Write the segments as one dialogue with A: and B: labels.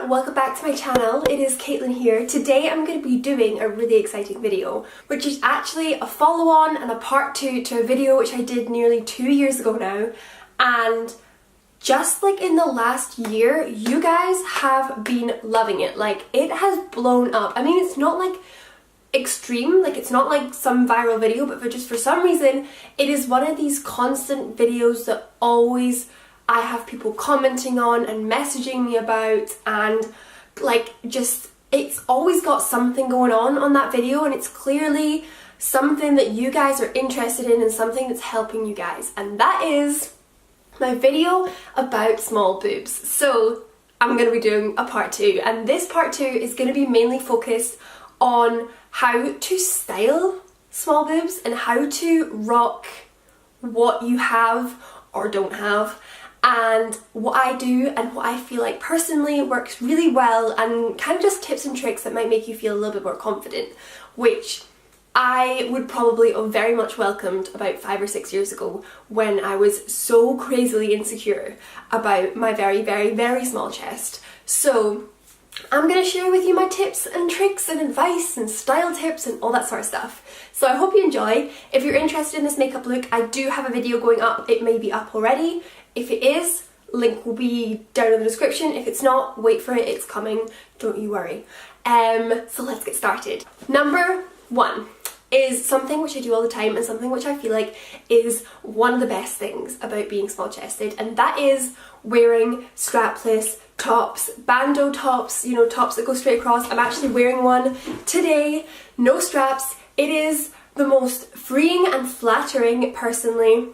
A: everyone, welcome back to my channel. It is Caitlin here. Today I'm going to be doing a really exciting video, which is actually a follow-on and a part 2 to a video which I did nearly 2 years ago now. And just like in the last year, you guys have been loving it. Like, it has blown up. I mean, it's not like extreme, like it's not like some viral video, but for some reason it is one of these constant videos that always I have people commenting on and messaging me about, and like just it's always got something going on that video, and it's clearly something that you guys are interested in and something that's helping you guys, and that is my video about small boobs. So I'm going to be doing a part 2, and this part 2 is going to be mainly focused on how to style small boobs and how to rock what you have or don't have, and what I do and what I feel like personally works really well, and kind of just tips and tricks that might make you feel a little bit more confident, which I would probably have very much welcomed about 5 or 6 years ago when I was so crazily insecure about my very small chest. So I'm going to share with you my tips and tricks and advice and style tips and all that sort of stuff. So I hope you enjoy. If you're interested in this makeup look, I do have a video going up. It may be up already. If it is, link will be down in the description. If it's not, wait for it, it's coming, don't you worry. So let's get started. Number 1 is something which I do all the time and something which I feel like is one of the best things about being small chested, and that is wearing strapless tops, bandeau tops, you know, tops that go straight across. I'm actually wearing one today, no straps. It is the most freeing and flattering, personally,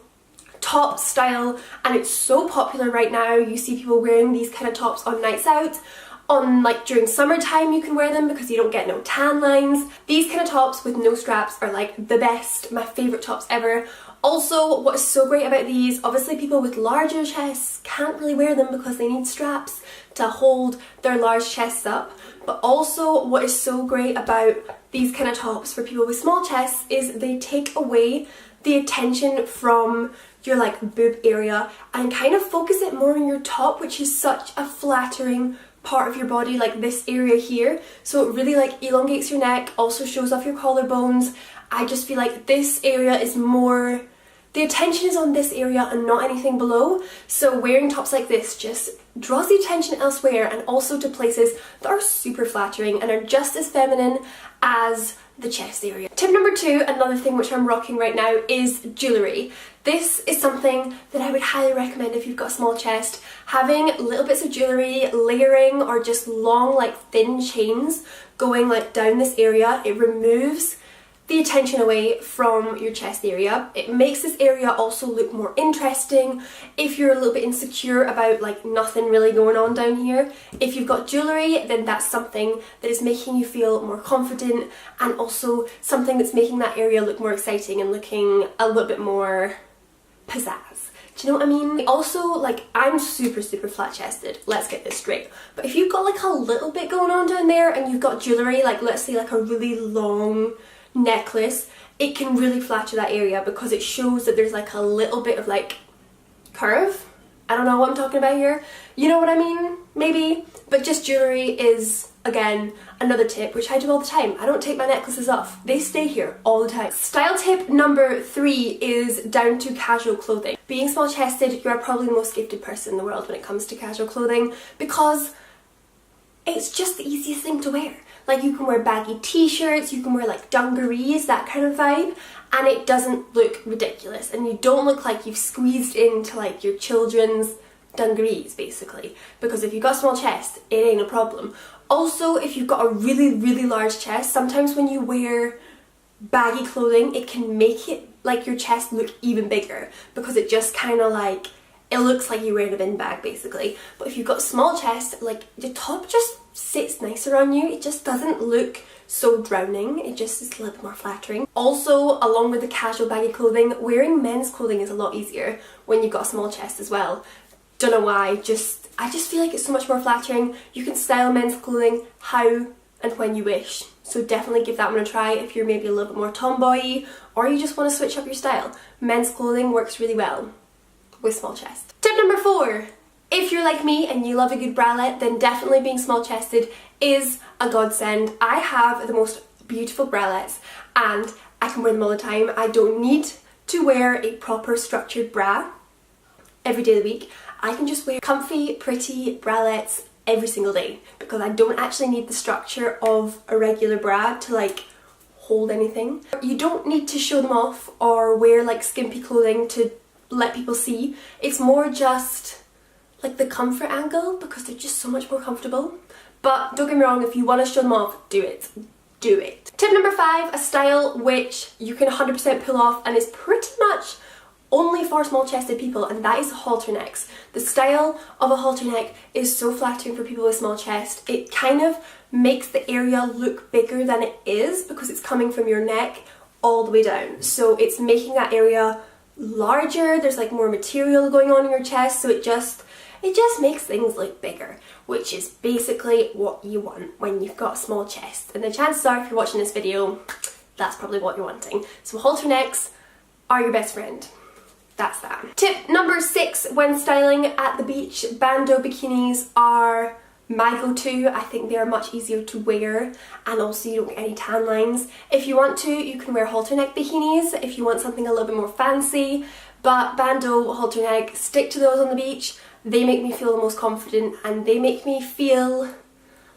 A: top style, and it's so popular right now. You see people wearing these kind of tops on nights out. On like during summertime you can wear them because you don't get no tan lines. These kind of tops with no straps are like the best, my favourite tops ever. Also, what is so great about these, obviously people with larger chests can't really wear them because they need straps to hold their large chests up. But also what is so great about these kind of tops for people with small chests is they take away the attention from your like boob area and kind of focus it more on your top, which is such a flattering part of your body, like this area here. So it really like elongates your neck, also shows off your collarbones. I just feel like this area is more, the attention is on this area and not anything below. So wearing tops like this just draws the attention elsewhere, and also to places that are super flattering and are just as feminine as the chest area. Tip number 2, another thing which I'm rocking right now, is jewellery. This is something that I would highly recommend if you've got a small chest. Having little bits of jewellery, layering, or just long like thin chains going like down this area, it removes the attention away from your chest area. It makes this area also look more interesting if you're a little bit insecure about like nothing really going on down here. If you've got jewellery, then that's something that is making you feel more confident, and also something that's making that area look more exciting and looking a little bit more pizzazz. Do you know what I mean? Also, like, I'm super flat chested, let's get this straight, but if you've got like a little bit going on down there and you've got jewellery, like let's say like a really long necklace, it can really flatter that area because it shows that there's like a little bit of like curve. I don't know what I'm talking about here, you know what I mean, maybe. But just jewellery is, again, another tip which I do all the time. I don't take my necklaces off, they stay here all the time. Style tip number 3 is down to casual clothing. Being small chested, you are probably the most gifted person in the world when it comes to casual clothing, because it's just the easiest thing to wear. Like, you can wear baggy t-shirts, you can wear like dungarees, that kind of vibe, and it doesn't look ridiculous, and you don't look like you've squeezed into like your children's dungarees, basically, because if you've got a small chest, it ain't a problem. Also, if you've got a really large chest, sometimes when you wear baggy clothing, it can make it like your chest look even bigger, because it just kind of like, it looks like you're wearing a bin bag, basically. But if you've got a small chest, like, the top just sits nicer on you. It just doesn't look so drowning. It just is a little bit more flattering. Also, along with the casual baggy clothing, wearing men's clothing is a lot easier when you've got a small chest as well. Don't know why, I just feel like it's so much more flattering. You can style men's clothing how and when you wish. So definitely give that one a try if you're maybe a little bit more tomboy, or you just want to switch up your style. Men's clothing works really well with small chest. Tip number 4 If you're like me and you love a good bralette, then definitely being small chested is a godsend. I have the most beautiful bralettes and I can wear them all the time. I don't need to wear a proper structured bra every day of the week. I can just wear comfy, pretty bralettes every single day because I don't actually need the structure of a regular bra to like hold anything. You don't need to show them off or wear like skimpy clothing to let people see. It's more just like the comfort angle because they're just so much more comfortable. But don't get me wrong, if you want to show them off, do it. Do it. Tip number 5, a style which you can 100% pull off and is pretty much only for small chested people, and that is halter necks. The style of a halter neck is so flattering for people with small chest. It kind of makes the area look bigger than it is because it's coming from your neck all the way down. So it's making that area larger. There's like more material going on in your chest, so it just makes things look bigger, which is basically what you want when you've got a small chest. And the chances are, if you're watching this video, that's probably what you're wanting. So halter necks are your best friend. That's that. Tip number 6 when styling at the beach, bandeau bikinis are my go-to. I think they are much easier to wear and also you don't get any tan lines. If you want to, you can wear halter neck bikinis if you want something a little bit more fancy, but bandeau, halter neck, stick to those on the beach. They make me feel the most confident and they make me feel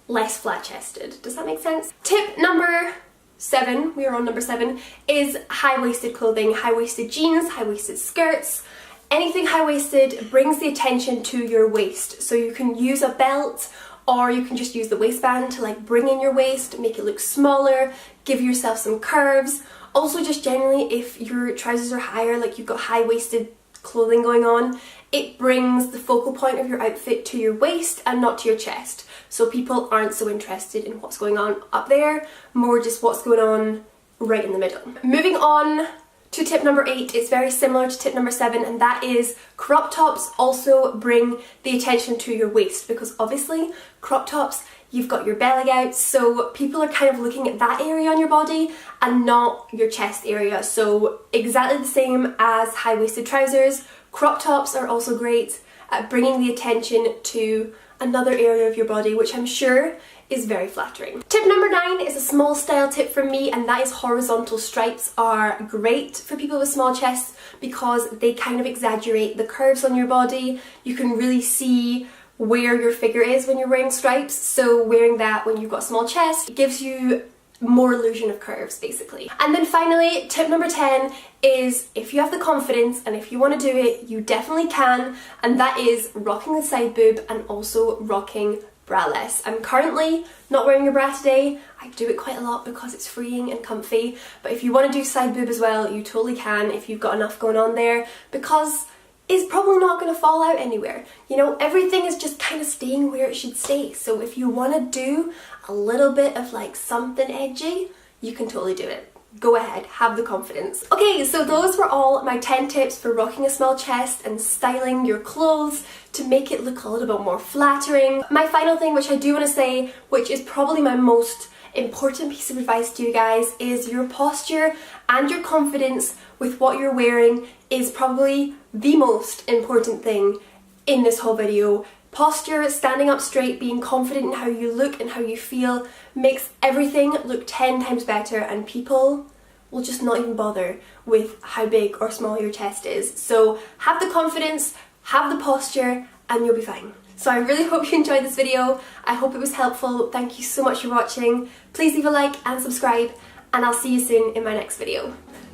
A: less flat-chested. Does that make sense? Tip number 7, we are on number 7, is high-waisted clothing. High-waisted jeans, high-waisted skirts. Anything high-waisted brings the attention to your waist. So you can use a belt or you can just use the waistband to like bring in your waist, make it look smaller, give yourself some curves. Also just generally if your trousers are higher, like you've got high-waisted clothing going on, it brings the focal point of your outfit to your waist and not to your chest. So people aren't so interested in what's going on up there, more just what's going on right in the middle. Moving on to tip number 8, it's very similar to tip number 7, and that is crop tops also bring the attention to your waist because obviously crop tops, you've got your belly out, so people are kind of looking at that area on your body and not your chest area. So exactly the same as high-waisted trousers, crop tops are also great at bringing the attention to another area of your body, which I'm sure is very flattering. Tip number 9 is a small style tip from me, and that is horizontal stripes are great for people with small chests because they kind of exaggerate the curves on your body. You can really see where your figure is when you're wearing stripes, so wearing that when you've got a small chest gives you more illusion of curves basically. And then finally, tip number 10 is if you have the confidence and if you want to do it, you definitely can, and that is rocking the side boob and also rocking braless. I'm currently not wearing a bra today. I do it quite a lot because it's freeing and comfy, but if you want to do side boob as well, you totally can if you've got enough going on there because it's probably not going to fall out anywhere. You know, everything is just kind of staying where it should stay. So if you want to do a little bit of like something edgy, you can totally do it. Go ahead, have the confidence. Okay, so those were all my 10 tips for rocking a small chest and styling your clothes to make it look a little bit more flattering. My final thing, which I do want to say, which is probably my most important piece of advice to you guys, is your posture and your confidence with what you're wearing is probably the most important thing in this whole video. Posture, standing up straight, being confident in how you look and how you feel makes everything look 10 times better, and people will just not even bother with how big or small your chest is. So have the confidence, have the posture, and you'll be fine. So I really hope you enjoyed this video. I hope it was helpful. Thank you so much for watching. Please leave a like and subscribe, and I'll see you soon in my next video.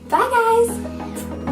A: Bye guys!